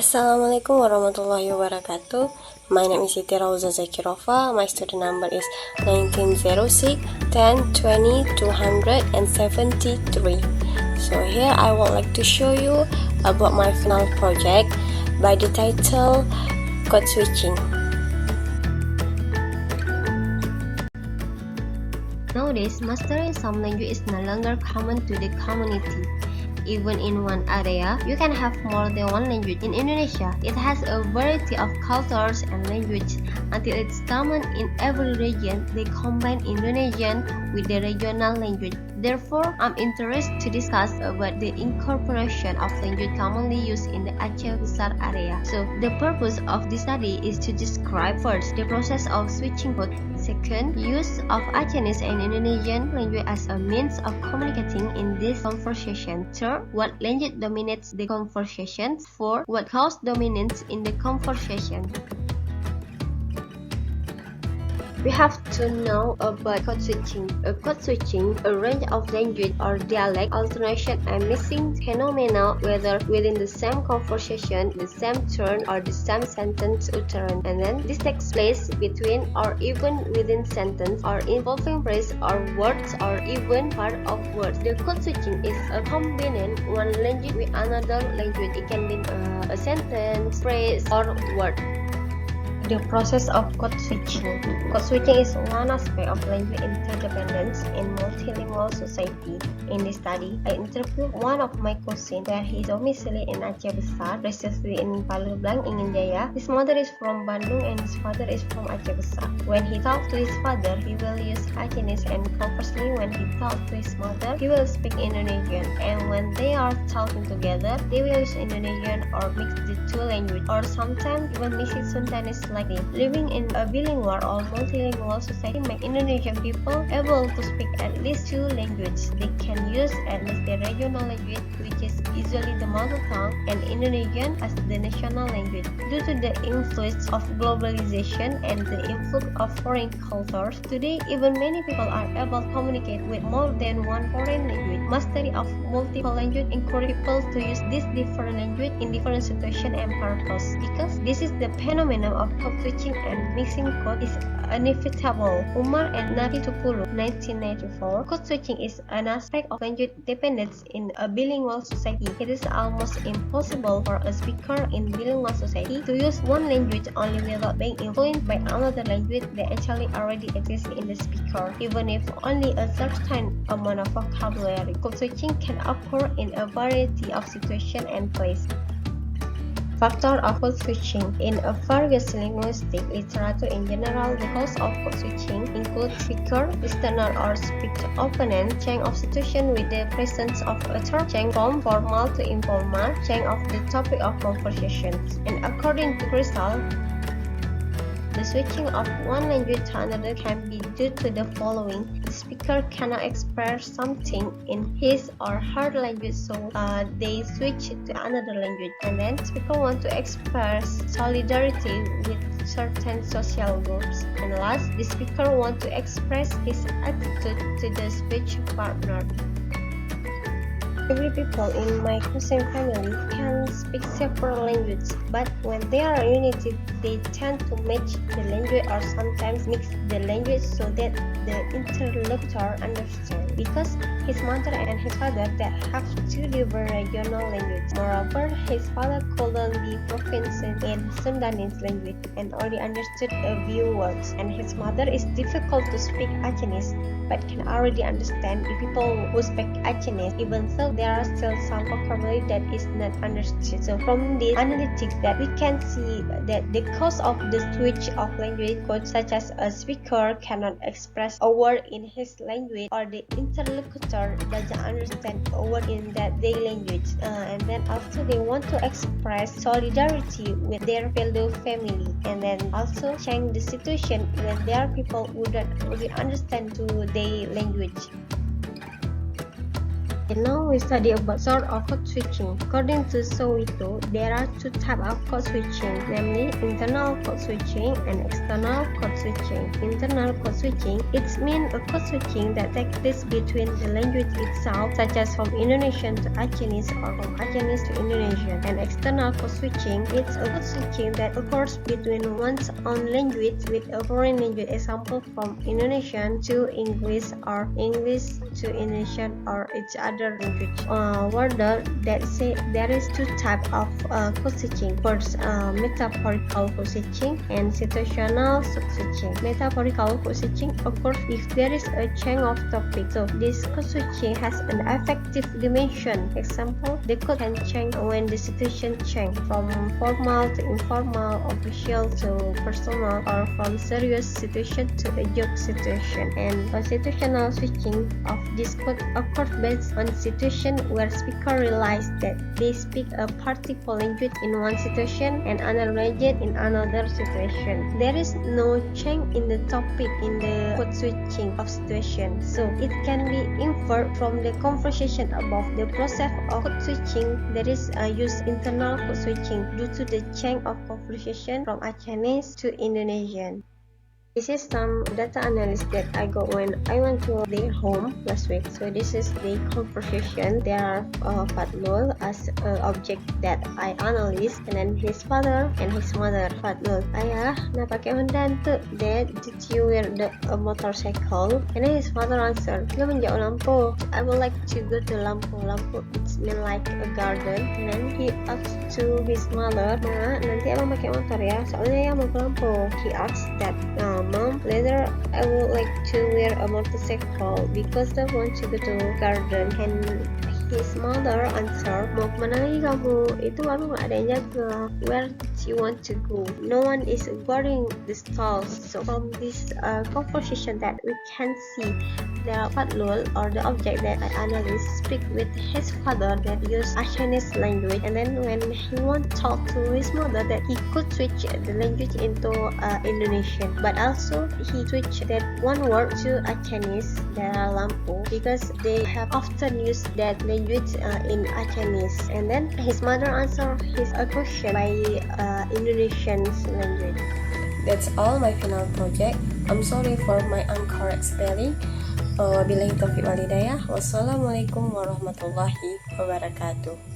Assalamualaikum warahmatullahi wabarakatuh. My name is Siti Rauza Zakirova. My student number is 1906 10 20 273. So here I would like to show you about my final project by the title Code Switching. Nowadays, mastering some language is no longer common to the community. Even in one area, you can have more than one language. In Indonesia, it has a variety of cultures and languages. Until it's common in every region, they combine Indonesian with the regional language. Therefore, I'm interested to discuss about the incorporation of language commonly used in the Aceh Besar area. So, the purpose of this study is to describe first the process of switching code. Second, use of Acehnese and Indonesian language as a means of communicating in this conversation. Third, what language dominates the conversation. Fourth, what cause dominance in the conversation. We have to know about code switching. Code switching, a range of language or dialect alternation and mixing phenomena, whether within the same conversation, the same turn, or the same sentence utterance. And then this takes place between or even within sentence, or involving phrase or words, or even part of words. The code switching is a combining one language with another language. It can be a sentence, phrase, or word. The process of code switching. Code switching is one aspect of language interdependence in multilingual society. In this study, I interviewed one of my cousins where he is domiciled in Aceh Besar, precisely in Palembang, Ingin Jaya. His mother is from Bandung and his father is from Aceh Besar. When he talks to his father, he will use Acehnese, and conversely, when he talks to his mother, he will speak Indonesian. And when they are talking together, they will use Indonesian or mix the two languages, or sometimes even mix it Sundanese. Living in a bilingual or multilingual society makes Indonesian people able to speak at least two languages. They can use at least the regional language, which is usually the mother tongue, and Indonesian as the national language. Due to the influence of globalization and the influx of foreign cultures, today even many people are able to communicate with more than one foreign language. Mastery of multiple languages encourages people to use these different languages in different situations and purposes. Because this is the phenomenon of code switching and mixing code is inevitable. Umar and Nafi Tupulu, 1994. Code switching is an aspect of language dependence in a bilingual society. It is almost impossible for a speaker in bilingual society to use one language only without being influenced by another language that actually already exists in the speaker, even if only a certain amount of vocabulary. Code switching can occur in a variety of situations and places. Factor of code switching. In a various linguistic literature in general, the cause of code switching include speaker, listener, or speech opponent, change of situation with the presence of a third, change from formal to informal, change of the topic of conversation. And according to Crystal, the switching of one language to another can be due to the following. The speaker cannot express something in his or her language, so they switch to another language. And then the speaker want to express solidarity with certain social groups. And last, the speaker want to express his attitude to the speech partner. Every people in my cousin family can speak several languages, but when they are united, they tend to match the language or sometimes mix the language so that the interlocutor understands. Because his mother and his father that have two different regional languages. Moreover, his father couldn't be proficient in Sundanese language and only understood a few words, and his mother is difficult to speak Acehnese but can already understand the people who speak Acehnese, even though there are still some vocabulary that is not understood. So from this analytics that we can see that the cause of the switch of language code, such as a speaker cannot express a word in his language, or the interlocutor doesn't understand a word in that their language, and then also they want to express solidarity with their fellow family, and then also change the situation when there are people who don't really understand to their language. And now we study about sort of code switching. According to Soito, there are two types of code switching, namely internal code switching and external code switching. Internal code switching, it means a code switching that takes place between the language itself, such as from Indonesian to Achinese or from Achinese to Indonesian. And external code switching, it's a code switching that occurs between one's own language with a foreign language, example from Indonesian to English or English to Indonesian or each other language. Further, that say there is two types of code switching. First, metaphorical code switching and situational code switching. Metaphorical code switching occurs if there is a change of topic. So this code switching has an affective dimension. Example, the code can change when the situation change from formal to informal, official to personal, or from serious situation to a joke situation. And situational switching of this code occurs based on situation where speaker realize that they speak a particular language in one situation and another language in another situation. There is no change in the topic in the code switching of situation, so it can be inferred from the conversation above. The process of code switching that is used internal code switching due to the change of conversation from Chinese to Indonesian. This is some data analysis that I got when I went to their home last week. So this is the conversation. There are Fadlul as an object that I analyzed, and then his father and his mother. Fadlul, ayah, nak pakai Honda tu? Dad, did you wear a motorcycle? And then his father answered, dia menjauh lampu. I would like to go to lampu. Lampu, it's mean like a garden. And then he asked to his mother, Ma, nanti abang pakai motor ya? Soalnya ya mau ke lampu. He asked that, Mom, later I would like to wear a motorcycle because I want to go to garden. And his mother answered, mau kemana lagi kamu? Itu baru nggak ada yang jaga. Where do you want to go? No one is guarding the stalls. So from this conversation that we can see the Fadlul or the object that I analyze speak with his father that use Chinese language, and then when he want to talk to his mother that he could switch the language into Indonesian, but also he switched that one word to Chinese, the lampu, because they have often used that language in Chinese. And then his mother answered his question by Indonesian language. That's all my final project. I'm sorry for my incorrect spelling. Wabillahi taufiq walhidayah. Wassalamualaikum warahmatullahi wabarakatuh.